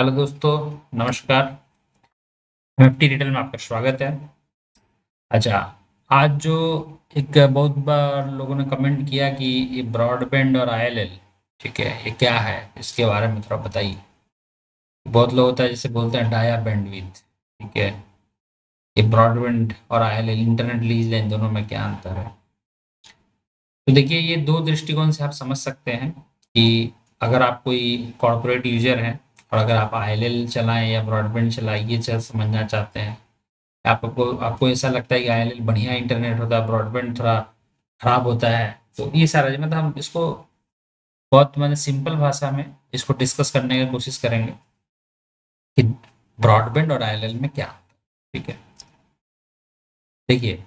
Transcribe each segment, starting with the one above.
Hello दोस्तों, नमस्कार। FT detail में आपका स्वागत है। अच्छा, आज जो एक बहुत बार लोगों ने कमेंट किया कि ये ब्रॉडबैंड और आईएलएल, ठीक है, ये क्या है, इसके बारे में थोड़ा बताइए। बहुत लोग होता है जैसे बोलते हैं डाया बैंडविड्थ, ठीक है, ये ब्रॉडबैंड और आईएलएल इंटरनेट लीज लाइन दोनों में क्या अंतर है। तो देखिए, ये दो दृष्टिकोण से आप समझ सकते हैं कि अगर आप कोई कॉर्पोरेट यूजर हैं और अगर आप आईएलएल चलाएं या ब्रॉडबैंड चलाएं, ये चीज़ समझना चाहते हैं, आपको आपको ऐसा लगता है कि आईएलएल बढ़िया इंटरनेट होता है, ब्रॉडबैंड थोड़ा खराब होता है, तो ये सारा मतलब हम इसको बहुत मैंने सिंपल भाषा में इसको डिस्कस करने की कोशिश करेंगे कि ब्रॉडबैंड और आईएलएल में क्या होता है। ठीक है, देखिए,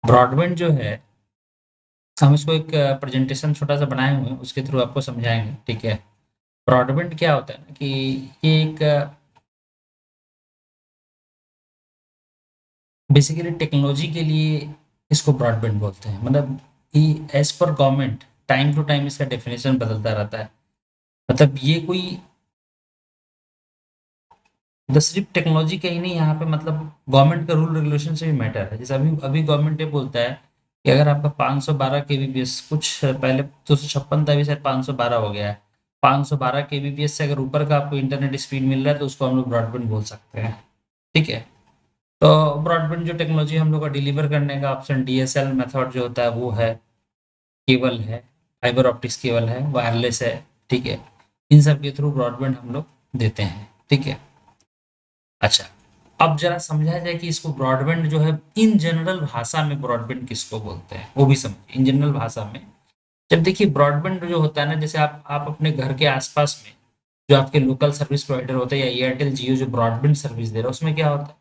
ब्रॉडबैंड जो है, हम इसको एक प्रेजेंटेशन छोटा सा बनाए हुए हैं, उसके थ्रू आपको समझाएंगे। ठीक है, ब्रॉडबैंड क्या होता है ना कि ये एक बेसिकली टेक्नोलॉजी के लिए इसको ब्रॉडबैंड बोलते हैं, मतलब कि as per government time to time इसका डेफिनेशन बदलता रहता है। मतलब ये कोई सिर्फ टेक्नोलॉजी का ही नहीं, यहाँ पे मतलब गवर्नमेंट का रूल रेगुलेशन से भी मैटर है। जैसे अभी अभी गवर्नमेंट ये बोलता है कि अगर आपका 512 केबीपीएस, कुछ पहले 256 था, अभी शायद 512 हो गया है, 512 केबीपीएस से अगर ऊपर का आपको इंटरनेट स्पीड मिल रहा है तो उसको हम लोग ब्रॉडबैंड बोल सकते हैं। ठीक है, तो ब्रॉडबैंड जो टेक्नोलॉजी हम लोग का डिलीवर करने का ऑप्शन डीएसएल मेथड जो होता है वो है, केबल है, फाइबर ऑप्टिक्स केबल है, वायरलेस है। ठीक है, इन सब के थ्रू ब्रॉडबैंड हम लोग देते हैं। ठीक है, अच्छा, अब जरा समझा जाए कि इसको ब्रॉडबैंड जो है इन जनरल भाषा में ब्रॉडबैंड किसको बोलते हैं, वो भी समझिए इन जनरल भाषा में। जब देखिए ब्रॉडबैंड जो होता है ना, जैसे आप अपने घर के आसपास में जो आपके लोकल सर्विस प्रोवाइडर होते हैं या एयरटेल जियो जो ब्रॉडबैंड सर्विस दे रहा है, उसमें क्या होता है,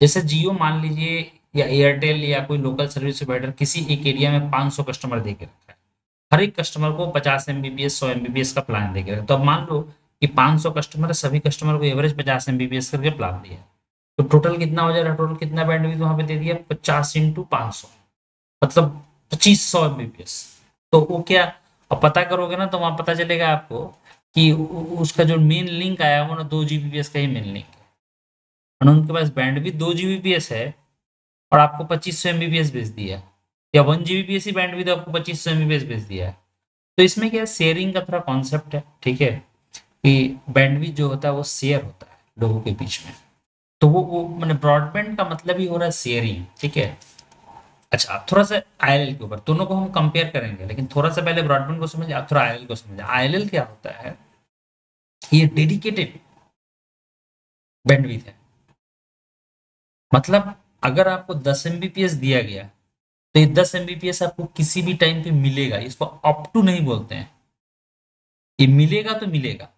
जैसे जियो मान लीजिए या एयरटेल या कोई लोकल सर्विस प्रोवाइडर किसी एक एरिया में 500 कस्टमर दे के रखा है, हर एक कस्टमर को 50 एमबीपीएस 100 एमबीपीएस का प्लान दे के रखा है। तो अब मान लो कि 500 कस्टमर है, सभी कस्टमर को एवरेज 50 एमबीपीएस करके प्लान दिया, तो टोटल कितना हो जाएगा, टोटल कितना बैंडविड्थ वहां पे दे दिया, 50 इंटू 500, मतलब 2500 एमबीपीएस। तो वो क्या, अब पता करोगे ना तो वहां पता चलेगा आपको कि उसका जो मेन लिंक आया वो ना 2 जीबीपीएस का ही मेन लिंक है, और उनके पास बैंडविड्थ 2 जीबीपीएस है और आपको 2500 एमबीपीएस भेज दिया, या 1 जीबीपीएस ही बैंडविड्थ आपको 2500 एमबीपीएस भेज दिया है। तो इसमें क्या शेयरिंग का थोड़ा कॉन्सेप्ट है। ठीक है, कि बैंडविड्थ जो होता है वो शेयर होता है लोगों के बीच में, तो वो मैंने ब्रॉडबैंड का मतलब ही हो रहा है शेयरिंग। ठीक है, अच्छा, आप थोड़ा सा आईएलएल के ऊपर, दोनों को हम कंपेयर करेंगे, लेकिन थोड़ा सा पहले ब्रॉडबैंड को समझिए, आप थोड़ा आईएलएल को समझिए। आईएलएल क्या होता है, ये डेडिकेटेड बैंडविड्थ है। मतलब अगर आपको 10 एमबीपीएस दिया गया तो ये 10 एमबीपीएस आपको किसी भी टाइम पे मिलेगा, इसको अप टू नहीं बोलते हैं, ये मिलेगा तो मिलेगा।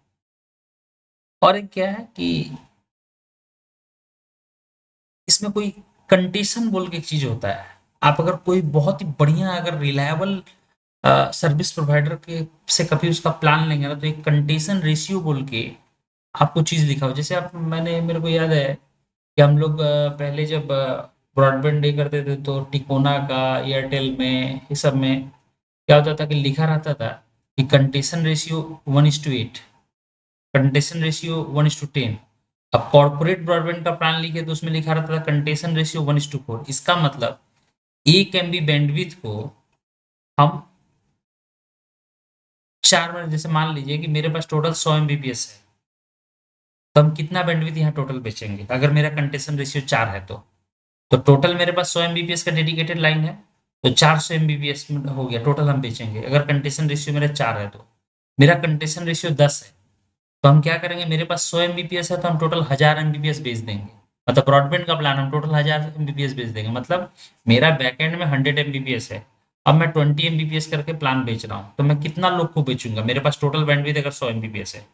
और एक क्या है कि इसमें कोई कंडीशन बोल के एक चीज होता है, आप अगर कोई बहुत ही बढ़िया अगर रिलायबल सर्विस प्रोवाइडर के से कभी उसका प्लान लेंगे ना, तो एक कंडीशन रेशियो बोल के आपको चीज लिखा हो। जैसे आप मैंने मेरे को याद है कि हम लोग पहले जब ब्रॉडबैंड डे करते थे तो टिकोना का, एयरटेल में, ये सब में क्या होता था कि लिखा रहता था कि कंडीशन रेशियो 1:8, कंडीशन रेशियो 1:10। अब कॉर्पोरेट ब्रॉडबैंड का प्लान लिखे तो उसमें लिखा रहता था कंडीशन रेशियो 1:4। इसका मतलब 1 एमबी बैंडविड्थ को हम 4 में, जैसे मान लीजिए कि मेरे पास टोटल 100 एमबीपीएस है, तो हम कितना बैंडविड्थ यहाँ टोटल बेचेंगे अगर मेरा कंडीशन रेशियो 4 है तो टोटल मेरे पास 100 एमबीपीएस का डेडिकेटेड लाइन है, तो 400 एमबीपीएस हो गया टोटल हम बेचेंगे। अगर कंडीशन रेशियो मेरा 4 है तो मेरा कंडीशन रेशियो 10 है, तो हम क्या करेंगे, मेरे पास 100 एमबीपीएस है तो हम टोटल 1000 एमबीपीएस बेच देंगे। मतलब ब्रॉडबैंड का प्लान हम टोटल 1000 एमबीपीएस बेच देंगे, मतलब मेरा बैकएंड में 100 एमबीपीएस है, अब मैं 20 एमबीपीएस करके प्लान बेच रहा हूँ, तो मैं कितना लोग को बेचूंगा, मेरे पास टोटल बैंडविड्थ अगर 100 एमबीपीएस है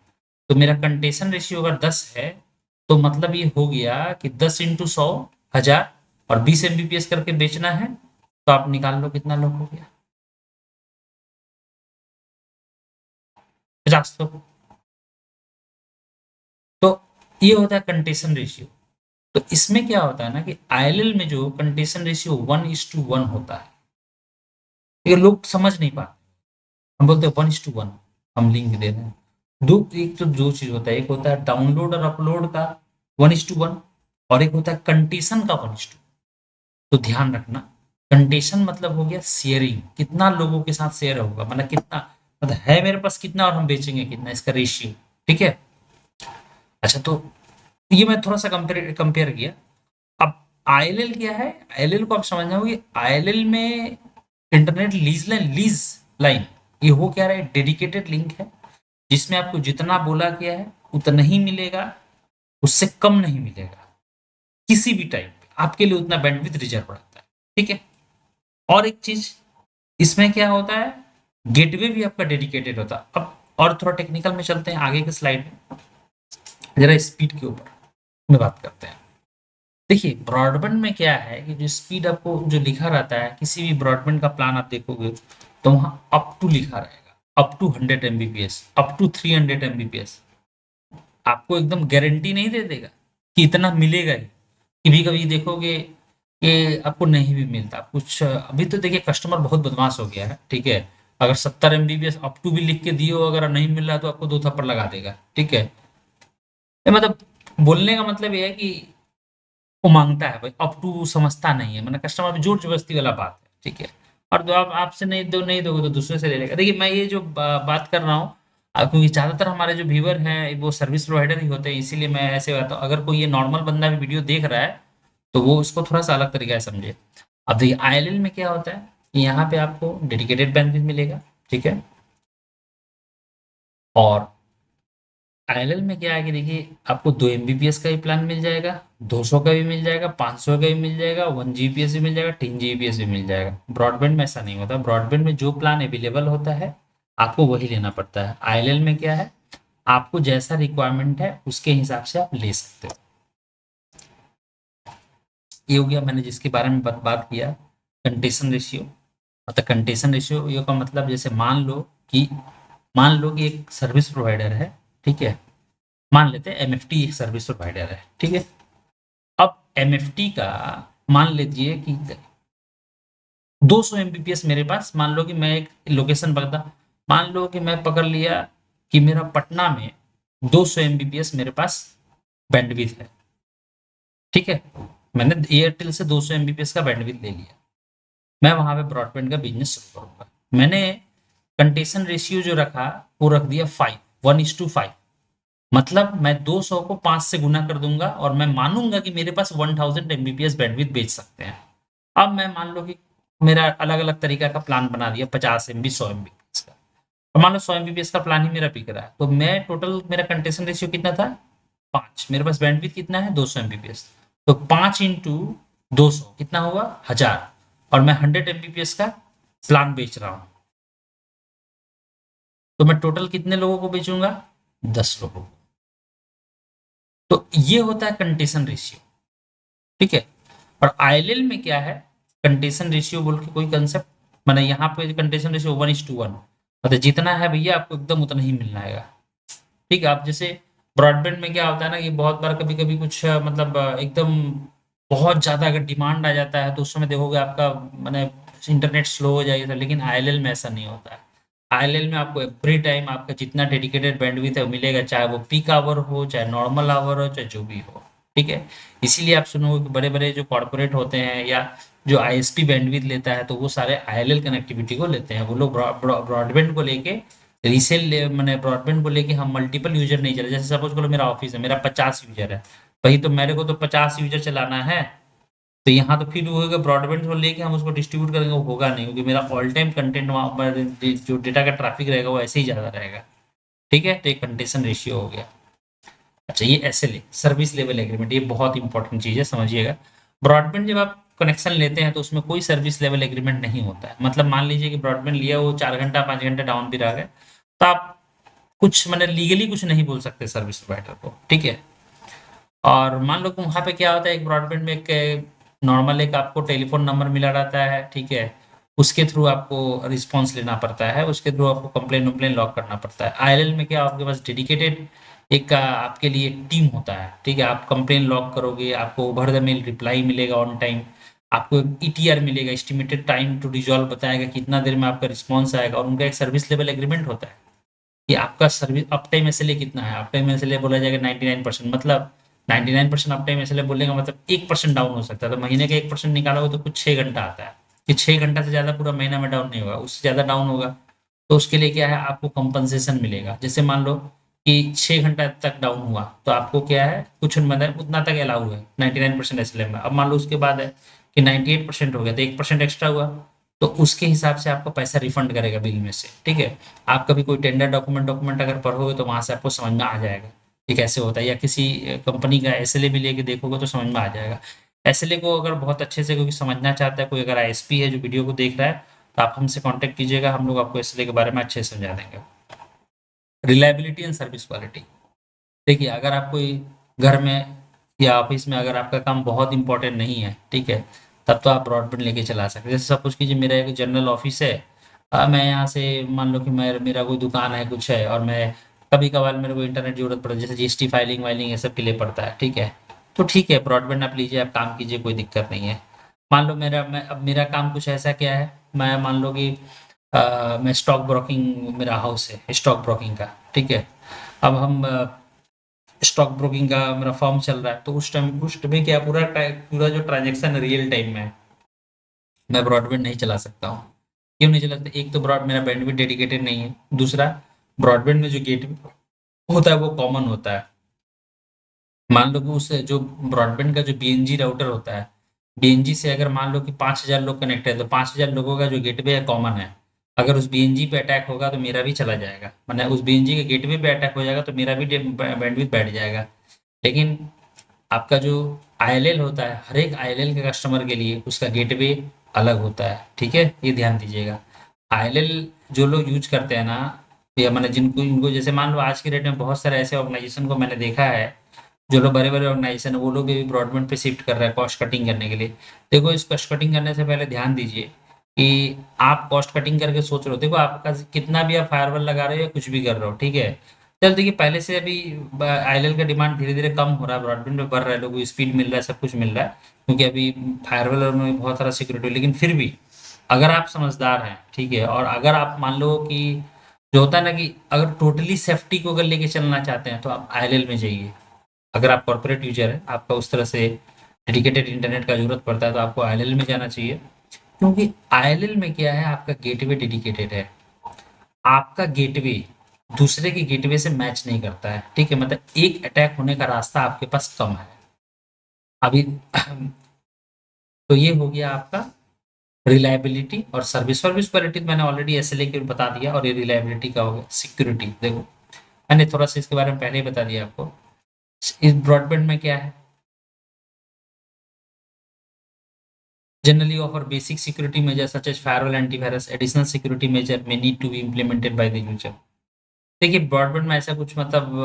तो मेरा कंडीशन रेशियो अगर 10 है, तो मतलब ये हो गया कि 10 इंटू 100, 1000, और 20 एमबीपीएस करके बेचना है, तो आप निकाल लो कितना लोग हो गया, 50 लोग। तो ये होता है कंडीशन रेशियो। तो इसमें क्या होता है ना कि आईएलएल में जो कंडीशन रेशियो 1:1 होता है, ये लोग समझ नहीं पाते। हम बोलते हैं 1:1, हम लिंक दे रहे हैं। दो, एक तो दो चीज होता है, एक होता है डाउनलोड और अपलोड का 1:1, और एक होता है कंडीशन का 1:2। तो ध्यान रखना, कंडीशन मतलब हो गया शेयरिंग, कितना लोगों के साथ शेयर होगा, मतलब कितना, मतलब है मेरे पास कितना और हम बेचेंगे कितना, इसका रेशियो। ठीक है। अच्छा, तो ये मैं थोड़ा सा कंपेयर कंपेयर किया। अब आईएलएल क्या है, आईएलएल को आप समझना होगा, आईएलएल में इंटरनेट लीज लाइन, ये हो क्या रहा है, डेडिकेटेड लिंक है, जिसमें आपको जितना बोला गया है उतना ही मिलेगा, उससे कम नहीं मिलेगा, किसी भी टाइम पे आपके लिए उतना बैंडविड्थ रिजर्व रहता है। ठीक है। और एक चीज इसमें क्या होता है, गेटवे भी आपका डेडिकेटेड होता है। अब और थोड़ा टेक्निकल में चलते हैं, आगे के स्लाइड में जरा स्पीड के ऊपर में बात करते हैं। देखिए ब्रॉडबैंड में क्या है कि जो स्पीड आपको जो लिखा रहता है, किसी भी ब्रॉडबैंड का प्लान आप देखोगे तो वहां अप टू लिखा रहेगा, up to 100 Mbps, up to 300 Mbps। आपको एकदम गारंटी नहीं दे देगा कि इतना मिलेगा ही, कभी कभी देखोगे कि आपको नहीं भी मिलता कुछ। अभी तो देखिए कस्टमर बहुत बदमाश हो गया है। ठीक है। अगर 70 Mbps अप टू भी लिख के दियो, अगर नहीं मिल रहा है तो आपको दो थप्पड़ लगा देगा। ठीक है। ये मतलब बोलने का मतलब ये है कि वो मांगता है भाई, अप टू समझता नहीं है, मतलब कस्टमर पे जोर जबरदस्ती वाला बात है। ठीक है। और जो आप आपसे नहीं दोगे तो दूसरे से ले लेगा। देखिए मैं ये जो बात कर रहा हूँ, क्योंकि ज्यादातर हमारे जो व्यूअर हैं वो सर्विस प्रोवाइडर ही होते हैं, इसीलिए मैं ऐसे कहता हूँ। अगर कोई ये नॉर्मल बंदा भी वीडियो देख रहा है तो वो इसको थोड़ा सा अलग तरीका से समझे। अब देखिए आईएलएल में क्या होता है कि यहाँ पे आपको डेडिकेटेड बैंडविड्थ मिलेगा। ठीक है। और आईएलएल में क्या है कि देखिए आपको 2 Mbps का भी प्लान मिल जाएगा, 200 का भी मिल जाएगा, 500 का भी मिल जाएगा, 1 Gbps भी मिल जाएगा, 10 Gbps भी मिल जाएगा। ब्रॉडबैंड में ऐसा नहीं होता, ब्रॉडबैंड में जो प्लान अवेलेबल होता है आपको वही लेना पड़ता है। आईएलएल में क्या है, आपको जैसा रिक्वायरमेंट है उसके हिसाब से आप ले सकते हो। ये हो गया मैंने जिसके बारे में बात किया, कंटेशन रेशियो। मतलब कंटेशन रेशियो का मतलब जैसे मान लो कि एक सर्विस प्रोवाइडर है। ठीक है। मान लेते हैं एमएफटी एक सर्विस प्रोवाइडर है। ठीक है। अब एमएफटी का मान लीजिए कि 200 Mbps मेरे पास, मान लो कि मैं एक लोकेशन पकड़ा, मान लो कि मैं पकड़ लिया कि मेरा पटना में 200 Mbps मेरे पास बैंडविड्थ है। ठीक है। मैंने एयरटेल से 200 Mbps का बैंडविड्थ ले लिया, मैं वहां पे ब्रॉडबैंड का बिजनेस शुरू करूंगा। मैंने कंटेशन रेशियो जो रखा वो रख दिया 1:5। मतलब मैं 200 को 5 से गुना कर दूंगा और मैं मानूंगा कि मेरे पास 1000 Mbps बैंडविड्थ बेच सकते हैं। अब मैं मान लो कि मेरा अलग अलग तरीका का प्लान बना दिया, 50 MB 100 Mbps का, और मान लो 100 Mbps का प्लान ही मेरा बिक रहा है, तो मैं टोटल मेरा कंटेशन रेशियो कितना था, 5। मेरे पास बैंडविड्थ कितना है, 200 Mbps। तो 5 इंटू 200 कितना होगा, 1000। और मैं 100 Mbps का प्लान बेच रहा हूँ, तो मैं टोटल कितने लोगों को बेचूंगा, 10 लोगों को। तो ये होता है कंटेशन रेशियो। ठीक है। और आईएलएल में क्या है, कंटेशन रेशियो बोल के कोई कंसेप्ट, मैंने यहाँ पे कंटेशन रेशियो 1:1, मतलब जितना है भैया आपको एकदम उतना ही मिलना है। ठीक है। आप जैसे ब्रॉडबैंड में क्या होता है ना कि बहुत बार कभी कभी कुछ मतलब एकदम बहुत ज्यादा अगर डिमांड आ जाता है तो उस समय देखोगे आपका मैंने इंटरनेट स्लो हो जाएगा, लेकिन आईएलएल में ऐसा नहीं होता है। आईएलएल में आपको एवरी टाइम आपका जितना डेडिकेटेड बैंडविड्थ है वो मिलेगा, चाहे वो पीक आवर हो, चाहे नॉर्मल आवर हो, चाहे जो भी हो। ठीक है। इसीलिए आप सुनोगे कि बड़े बड़े जो कॉर्पोरेट होते हैं या जो आईएसपी बैंडविड्थ लेता है तो वो सारे आईएलएल कनेक्टिविटी को लेते हैं। वो लोग ब्रॉडबैंड को लेके रीसेल मैंने ब्रॉडबैंड को लेके हम मल्टीपल यूजर नहीं चले। जैसे सपोज करो मेरा ऑफिस है, मेरा 50 यूजर है, वही तो मेरे को तो 50 यूजर चलाना है, तो यहाँ तो फिर वो होगा ब्रॉडबैंड को लेके हम उसको डिस्ट्रीब्यूट करेंगे, वो होगा नहीं, क्योंकि मेरा ऑल टाइम कंटेंट वहाँ पर जो डेटा का ट्रैफिक रहेगा वो ऐसे ही ज्यादा रहेगा। ठीक है। तो एक कंटेशन रेशियो हो गया। अच्छा, ये एसएलए सर्विस लेवल एग्रीमेंट, ये बहुत इंपॉर्टेंट चीज है, समझिएगा। ब्रॉडबैंड जब आप कनेक्शन लेते हैं तो उसमें कोई सर्विस लेवल एग्रीमेंट नहीं होता है। मतलब मान लीजिए कि ब्रॉडबैंड लिया, वो 4 घंटा 5 घंटा डाउन भी रह गए, तो आप कुछ मैंने लीगली कुछ नहीं बोल सकते सर्विस प्रोवाइडर को। ठीक है। और मान लो कि वहां पे क्या होता है, एक ब्रॉडबैंड में एक नॉर्मल एक आपको टेलीफोन नंबर मिला रहता है। ठीक है। उसके थ्रू आपको रिस्पॉन्स लेना पड़ता है, उसके थ्रू आपको कंप्लेन वम्प्लेन लॉक करना पड़ता है। आईएलएल में क्या आपके पास डेडिकेटेड एक आपके लिए टीम होता है। ठीक है। आप कंप्लेन लॉक करोगे, आपको ओवर द मेल रिप्लाई मिलेगा ऑन टाइम, आपको ईटीआर मिलेगा, एस्टिमेटेड टाइम टू रिजॉल्व बताएगा कितना देर में आपका रिस्पॉन्स आएगा, और उनका एक सर्विस लेवल एग्रीमेंट होता है। कि आपका सर्विस अप टाइम एसएलए कितना है। अप टाइम एसएलए बोला जाएगा 99%, मतलब 99% अप टाइम एसएलए बोलने का मतलब 1% डाउन हो सकता है। तो महीने का 1% निकालोगे तो कुछ 6 घंटा आता है कि 6 घंटा से ज्यादा पूरा महीना में डाउन नहीं होगा, उससे ज्यादा डाउन होगा तो उसके लिए क्या है, आपको कंपनसेशन मिलेगा। जैसे मान लो कि 6 घंटा तक डाउन हुआ तो आपको क्या है, कुछ मतलब उतना तक अलाउ है 99% एसएलए में। अब मान लो उसके बाद है कि 98% हो गया तो 1% एक्स्ट्रा हुआ, तो उसके हिसाब से आपको पैसा रिफंड करेगा बिल में से। ठीक है, आप कभी कोई टेंडर डॉक्यूमेंट डॉक्यूमेंट अगर पढ़ोगे तो वहां से आपको समझ में आ जाएगा कि कैसे होता है, या किसी कंपनी का एसएलए भी लेके देखोगे तो समझ में आ जाएगा। एसएलए को अगर बहुत अच्छे से कोई समझना चाहता है, कोई अगर आईएसपी है जो वीडियो को देख रहा है, तो आप हमसे कांटेक्ट कीजिएगा, हम लोग आपको एसएलए के बारे में अच्छे से समझा देंगे। Reliability and service quality. देखिए, अगर आप कोई घर में या ऑफिस में अगर आपका काम बहुत इंपॉर्टेंट नहीं है, ठीक है, तब तो आप ब्रॉडबैंड लेके चला सकते हैं। जैसे सपोज कीजिए मेरा एक जनरल ऑफिस है, मैं यहाँ से मान लो कि मेरा कोई दुकान है कुछ है, और मैं कभी कभार मेरे को इंटरनेट जरूरत पड़े, जैसे जीएसटी फाइलिंग वाइलिंग ये सब के लिए पड़ता है, ठीक है, तो ठीक है ब्रॉडबैंड आप लीजिए, आप काम कीजिए, कोई दिक्कत नहीं है। मान लो अब मेरा काम कुछ ऐसा क्या है, मैं मान लो कि मैं स्टॉक ब्रोकिंग, मेरा हाउस है स्टॉक ब्रोकिंग का, ठीक है। अब हम स्टॉक ब्रोकिंग का मेरा फॉर्म चल रहा है, तो उस टाइम क्या पूरा जो ट्रांजेक्शन रियल टाइम में है, मैं ब्रॉडबैंड नहीं चला सकता हूँ। क्यों नहीं चला सकता? एक तो ब्रॉड मेरा बैंडविड्थ डेडिकेटेड नहीं है, दूसरा ब्रॉडबैंड में जो गेट होता है वो कॉमन होता है। मान लो कि उस जो ब्रॉडबैंड का जो बीएनजी राउटर होता है, बीएनजी से अगर मान लो कि 5,000 लोग कनेक्ट है, तो 5,000 लोगों का जो गेटवे है कॉमन है। अगर उस बीएनजी पे अटैक होगा तो मेरा भी चला जाएगा, मतलब उस बीएनजी के गेटवे पे अटैक हो जाएगा तो मेरा भी बैंडविड्थ बैठ जाएगा। लेकिन आपका जो आईएलएल होता है, हर एक आईएलएल के कस्टमर के लिए उसका गेटवे अलग होता है, ठीक है, ये ध्यान दीजिएगा। आईएलएल जो लोग यूज करते हैं ना, या मैंने जिनको इनको जैसे मान लो आज की डेट में बहुत सारे ऐसे ऑर्गेनाइजेशन को मैंने देखा है, जो लोग बड़े बड़े ऑर्गेनाइजेशन है वो लोग भी ब्रॉडबैंड पे शिफ्ट कर रहे हैं कॉस्ट कटिंग करने के लिए। देखो, इस कॉस्ट कटिंग करने से पहले ध्यान दीजिए कि आप कॉस्ट कटिंग करके सोच रहे हो, देखो आपका कितना भी आप फायरवॉल लगा रहे हो या कुछ भी कर रहे हो, ठीक है, चल देखिए पहले से अभी आईएलएल का डिमांड धीरे धीरे कम हो रहा है, ब्रॉडबैंड में बढ़ रहा है, लोगों को स्पीड मिल रहा है, सब कुछ मिल रहा है, क्योंकि अभी फायरवॉल में बहुत सारा सिक्योरिटी। लेकिन फिर भी अगर आप समझदार हैं, ठीक है, और अगर आप मान लो कि जो होता है ना कि अगर टोटली सेफ्टी को अगर लेके चलना चाहते हैं तो आप आईएलएल में जाइए। अगर आप कॉर्पोरेट यूजर है, आपका उस तरह से डेडिकेटेड इंटरनेट का जरूरत पड़ता है, तो आपको आईएलएल में जाना चाहिए। क्योंकि आईएलएल में क्या है, आपका गेटवे डेडिकेटेड है, आपका गेटवे दूसरे के गेटवे से मैच नहीं करता है, ठीक है, मतलब एक अटैक होने का रास्ता आपके पास कम है अभी। तो ये हो गया आपका रिलायबिलिटी और सर्विस। सर्विस क्वालिटी मैंने ऑलरेडी एसएलए के बता दिया, और ये रिलायबिलिटी का हो गया। सिक्योरिटी देखो, मैंने थोड़ा सा इसके बारे में पहले ही बता दिया आपको। इस ब्रॉडबैंड में क्या है, generally offer basic security measures such as firewall, antivirus. Additional security measure may need to be implemented by the user. देखिए ब्रॉडबैंड में ऐसा कुछ मतलब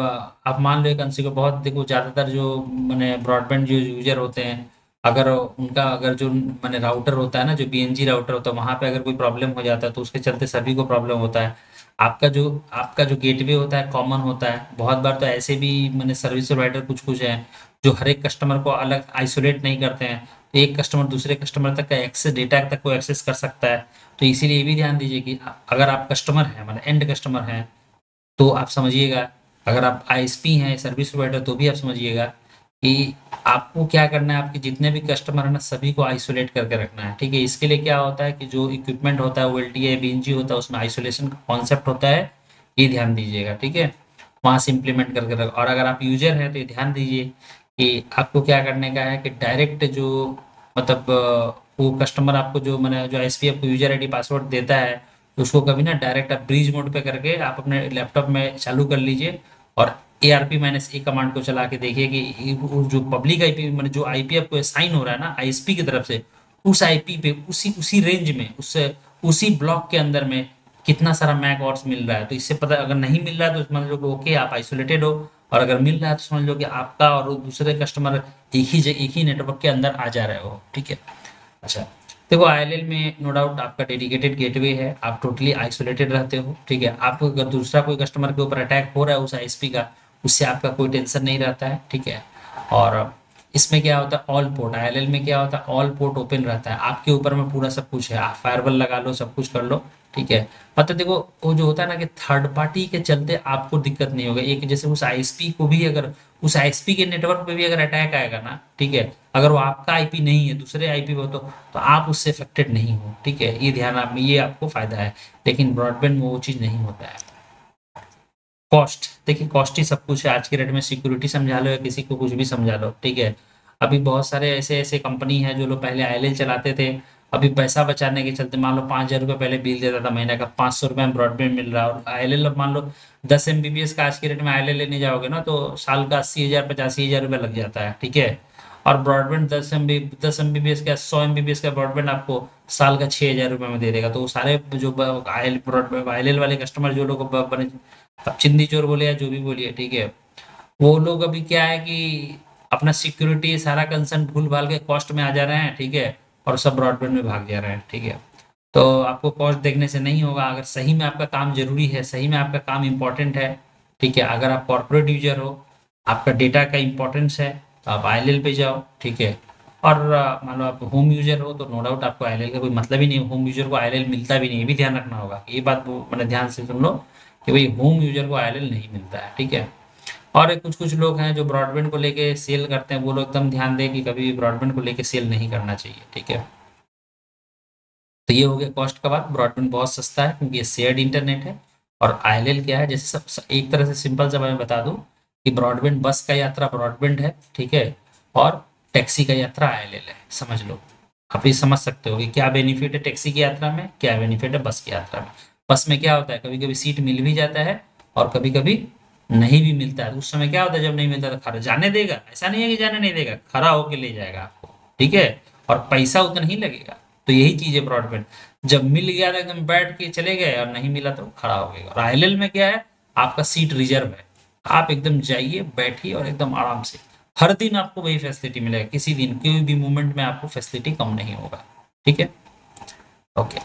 आप मान लो एक अंश को बहुत, देखो ज्यादातर जो मैंने ब्रॉडबैंड जो यूजर होते हैं, अगर उनका अगर जो मैंने राउटर होता है ना, जो बीएनजी राउटर होता है, वहां पे अगर कोई प्रॉब्लम हो जाता है तो उसके चलते सभी को प्रॉब्लम होता है। आपका जो गेटवे होता है कॉमन होता है। बहुत बार तो ऐसे भी मैंने सर्विस प्रोवाइडर कुछ कुछ हैं जो हर एक कस्टमर को अलग आइसोलेट नहीं करते हैं, तो एक कस्टमर दूसरे कस्टमर तक का एक्सेस, डेटा तक को एक्सेस कर सकता है। तो इसीलिए ये भी ध्यान दीजिए कि अगर आप कस्टमर हैं, मतलब एंड कस्टमर हैं, तो आप समझिएगा, अगर आप आईएसपी हैं सर्विस प्रोवाइडर तो भी आप समझिएगा कि आपको क्या करना है, आपके जितने भी कस्टमर है ना सभी को आइसोलेट करके रखना है, ठीक है। इसके लिए क्या होता है कि जो इक्विपमेंट होता है वो एलटीए बीएनजी होता है, उसमें आइसोलेशन का कॉन्सेप्ट होता है, ये ध्यान दीजिएगा, ठीक है, वहां से इम्प्लीमेंट करके रख। और अगर आप यूजर हैं तो ये ध्यान दीजिए कि आपको क्या करने का है कि डायरेक्ट जो मतलब वो कस्टमर आपको जो मैंने जो आईएसपी आपको यूजर आईडी पासवर्ड देता है, तो उसको कभी ना डायरेक्ट आप ब्रीज मोड पे करके आप अपने लैपटॉप में चालू कर लीजिए, और ARP-A कमांड को चला के देखिए कि वो जो पब्लिक आईपी मैंने जो आईपी आपको असाइन हो रहा है ना आईएसपी की तरफ से, उस आईपी पे उसी उसी रेंज में उसी ब्लॉक के अंदर में कितना सारा मैक ऑर्स मिल रहा है। तो इससे पता, अगर नहीं मिल रहा है तो समझ लो कि ओके आप आइसोलेटेड हो, और अगर मिल रहा है तो समझ लो कि आपका और वो दूसरे कस्टमर एक ही नेटवर्क के अंदर आ जा रहे हो, ठीक है। अच्छा, देखो आईएलएल में नो डाउट आपका डेडिकेटेड गेटवे है, आप टोटली आइसोलेटेड रहते हो, ठीक है। आपको अगर दूसरा कोई कस्टमर के ऊपर अटैक हो रहा है उस आईएसपी का, उससे आपका कोई टेंशन नहीं रहता है, ठीक है। और इसमें क्या होता है, ऑल पोर्ट आईएलएल में क्या होता है, ऑल पोर्ट ओपन रहता है, आपके ऊपर में पूरा सब कुछ है, आप फायरवॉल लगा लो, सब कुछ कर लो, ठीक है। मतलब देखो, वो जो होता है ना कि थर्ड पार्टी के चलते आपको दिक्कत नहीं होगा। एक जैसे उस आईएसपी को भी अगर उस आईएसपी के नेटवर्क पे भी अगर अटैक आएगा ना, ठीक है, अगर वो आपका आईपी नहीं है दूसरे आईपी पे तो आप उससे अफेक्टेड नहीं हो, ठीक है, ये ध्यान आप, ये आपको फायदा है। लेकिन ब्रॉडबैंड में वो चीज नहीं होता है। कॉस्ट, देखिए कॉस्ट ही सब कुछ है आज के रेट में। सिक्योरिटी समझा लो या किसी को कुछ भी समझा लो, ठीक है। अभी बहुत सारे ऐसे ऐसे कंपनी है जो लोग पहले आईएलएल चलाते थे, अभी पैसा बचाने के चलते मान लो 5,000 रुपये पहले बिल देता था महीने का, 500 रुपये में ब्रॉडबैंड मिल रहा है। और आईएलएल अब मान लो 10 MBPS का आज के रेट में आईएलएल लेने जाओगे ना तो साल का 80,000 85,000 रुपये लग जाता है, ठीक है। और ब्रॉडबैंड 10 MBPS का 100 MBPS का ब्रॉडबैंड आपको साल का 6,000 रुपये में दे देगा। तो वो सारे जो आईएल ब्रॉडबैंड आईएलएल वाले कस्टमर जो लोग बने, अब चिंदी चोर बोले या जो भी बोलिए, ठीक है, वो लोग अभी क्या है कि अपना सिक्योरिटी सारा कंसर्न भूल भाल के कॉस्ट में आ जा रहे हैं, ठीक है, और सब ब्रॉडबैंड में भाग जा रहे हैं, ठीक है। तो आपको कॉस्ट देखने से नहीं होगा। अगर सही में आपका काम जरूरी है, सही में आपका काम इंपॉर्टेंट है, ठीक है, अगर आप कॉर्पोरेट यूजर हो, आपका डेटा का इंपॉर्टेंस है, तो आप आईएलएल पे जाओ, ठीक है। और मान लो आप होम यूजर हो तो नो डाउट आपको आईएलएल का कोई मतलब ही नहीं है। होम यूजर को आईएलएल मिलता भी नहीं, ये भी ध्यान रखना होगा। ये बात मैंने ध्यान से सुन लो कि भाई होम यूजर को आईएलएल नहीं मिलता है, ठीक है। और कुछ कुछ लोग हैं जो ब्रॉडबैंड को लेके सेल करते हैं, वो लोग एकदम ध्यान दें कि कभी ब्रॉडबैंड को लेके सेल नहीं करना चाहिए, ठीक है। तो ये हो गया कॉस्ट का बात। ब्रॉडबैंड बहुत सस्ता है क्योंकि ये शेयर्ड इंटरनेट है। और आईएलएल क्या है, जैसे एक तरह से सिंपल सा मैं बता दूं कि ब्रॉडबैंड बस का यात्रा ब्रॉडबैंड है, ठीक है, और टैक्सी का यात्रा आईएलएल है, समझ लो। आप ये समझ सकते हो कि क्या बेनिफिट है टैक्सी की यात्रा में, क्या बेनिफिट है बस की यात्रा में। बस में क्या होता है, कभी कभी सीट मिल भी जाता है और कभी कभी नहीं भी मिलता है। उस समय क्या होता है, जब नहीं मिलता तो खड़ा जाने देगा, ऐसा नहीं है कि जाने नहीं देगा, खड़ा होके ले जाएगा आपको, ठीक है, और पैसा उतना ही लगेगा। तो यही चीज है ब्रॉडबैंड, जब मिल गया तो एकदम बैठ के चले गए और नहीं मिला तो खड़ा हो गएगा। और आईएलएल में क्या है, आपका सीट रिजर्व है, आप एकदम जाइए बैठिए और एकदम आराम से, हर दिन आपको वही फैसिलिटी मिलेगा, किसी दिन कोई भी मूवमेंट में आपको फैसिलिटी कम नहीं होगा, ठीक है। ओके,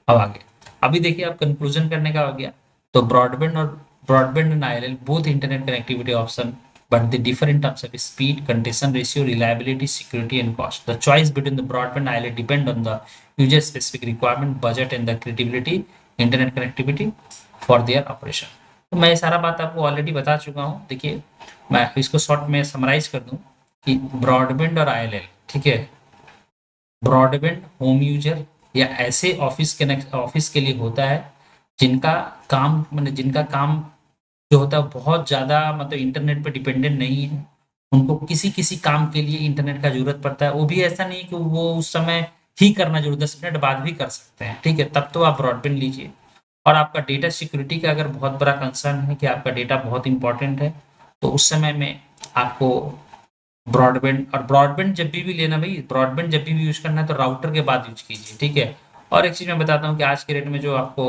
अब आगे, अभी देखिए अब कंक्लूजन करने का हो गया। तो broadband and ILL both internet connectivity option, but they differ in terms of speed, congestion ratio, reliability, security, and cost. The choice between the broadband ILA depend on the user-specific requirement, budget, and the credibility internet connectivity for their operation. तो मैं ये सारा बात आपको already बता चुका हूँ। देखिए मैं इसको शॉर्ट में समराइज कर दूं कि ब्रॉडबैंड और आईएलएल, ठीक है, ब्रॉडबैंड होम यूजर या ऐसे ऑफिस के लिए होता है जिनका काम, मतलब जिनका काम जो होता है बहुत ज़्यादा, मतलब इंटरनेट पे डिपेंडेंट नहीं है। उनको किसी किसी काम के लिए इंटरनेट का जरूरत पड़ता है, वो भी ऐसा नहीं कि वो उस समय ही करना जरूर, 10 मिनट बाद भी कर सकते हैं, ठीक है, तब तो आप ब्रॉडबैंड लीजिए। और आपका डेटा सिक्योरिटी का अगर बहुत बड़ा कंसर्न है कि आपका डेटा बहुत इंपॉर्टेंट है, तो उस समय में आपको ब्रॉडबैंड, और ब्रॉडबैंड जब भी लेना भाई, ब्रॉडबैंड जब भी यूज करना है तो राउटर के बाद यूज कीजिए, ठीक है। और एक चीज मैं बताता हूँ कि आज के रेट में जो आपको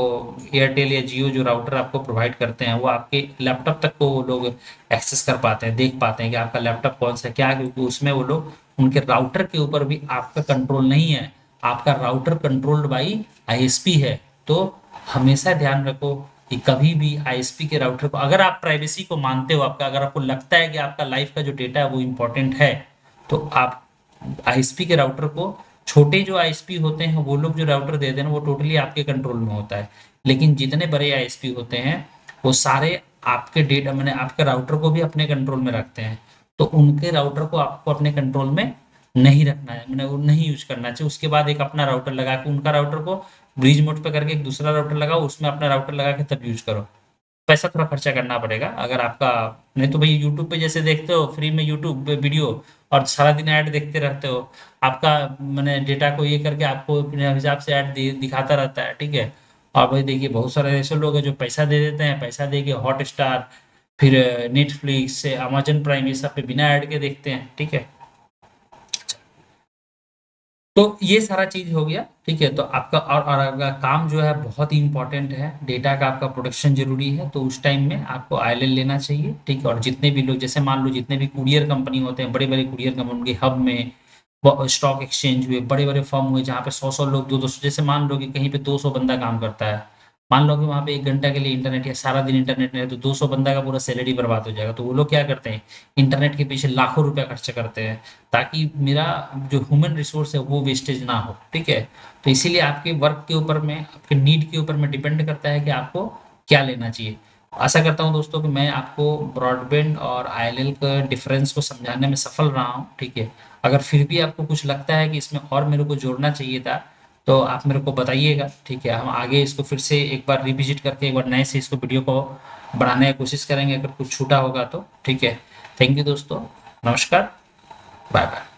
एयरटेल या जियो जो राउटर आपको प्रोवाइड करते हैं, वो आपके लैपटॉप तक को वो लोग एक्सेस कर पाते हैं, देख पाते हैं कि आपका लैपटॉप कौन सा क्या है, क्योंकि उसमें वो लोग उनके राउटर के ऊपर भी आपका कंट्रोल नहीं है, आपका राउटर कंट्रोल्ड बाई आईएसपी है। तो हमेशा ध्यान रखो कि कभी भी आईएसपी के राउटर को, अगर आप प्राइवेसी को मानते हो, आपका अगर आपको लगता है कि आपका लाइफ का जो डेटा है वो इंपॉर्टेंट है, तो आप आईएसपी के राउटर को, छोटे जो आईएसपी होते हैं वो लोग जो राउटर देते हैं वो टोटली आपके कंट्रोल में होता है। लेकिन जितने बड़े आईएसपी होते हैं वो सारे आपके डेटा, मैंने आपके राउटर को भी अपने कंट्रोल में रखते हैं। तो उनके राउटर को आपको अपने कंट्रोल में नहीं रखना है, मैंने वो नहीं यूज करना चाहिए। उसके बाद एक अपना राउटर लगा के, उनका राउटर को ब्रिज मोड पे करके एक दूसरा राउटर लगाओ, उसमें अपना राउटर लगा के तब यूज करो। पैसा थोड़ा खर्चा करना पड़ेगा अगर आपका, नहीं तो भाई यूट्यूब पे जैसे देखते हो फ्री में यूट्यूब पे वीडियो और सारा दिन ऐड देखते रहते हो, आपका मैंने डेटा को ये करके आपको अपने हिसाब से ऐड दिखाता रहता है, ठीक है। और भाई देखिए बहुत सारे ऐसे लोग हैं जो पैसा दे देते हैं, पैसा दे के हॉट स्टार, फिर नेटफ्लिक्स, अमेजन प्राइम, ये सब पे बिना ऐड के देखते हैं, ठीक है। तो ये सारा चीज हो गया, ठीक है। तो आपका और अगर काम जो है बहुत ही इंपॉर्टेंट है, डेटा का आपका प्रोटेक्शन जरूरी है, तो उस टाइम में आपको आईएलएल लेना चाहिए, ठीक है। और जितने भी लोग, जैसे मान लो जितने भी कुरियर कंपनी होते हैं, बड़े बड़े कुरियर कंपनी के हब में स्टॉक एक्सचेंज हुए, बड़े बड़े फर्म हुए जहाँ पे 100 100 लोग, 200 200, जैसे मान लो कि कहीं पे 200 बंदा काम करता है, मान लो कि वहाँ पे 1 घंटा के लिए इंटरनेट या सारा दिन इंटरनेट नहीं है तो 200 बंदा का पूरा सैलरी बर्बाद हो जाएगा। तो वो लोग क्या करते हैं, इंटरनेट के पीछे लाखों रुपया खर्च करते हैं ताकि मेरा जो ह्यूमन रिसोर्स है वो वेस्टेज ना हो। ठीक है, तो इसीलिए आपके वर्क के ऊपर में, आपके नीड के ऊपर में डिपेंड करता है कि आपको क्या लेना चाहिए। आशा करता हूँ दोस्तों कि मैं आपको ब्रॉडबैंड और आईएलएल का डिफरेंस को समझाने में सफल रहा हूँ। ठीक है, अगर फिर भी आपको कुछ लगता है कि इसमें और मेरे को जोड़ना चाहिए था तो आप मेरे को बताइएगा। ठीक है, हम आगे इसको फिर से एक बार रिविजिट करके एक बार नए से इसको वीडियो को बढ़ाने की कोशिश करेंगे अगर कुछ छूटा होगा तो। ठीक है, थैंक यू दोस्तों, नमस्कार, बाय बाय।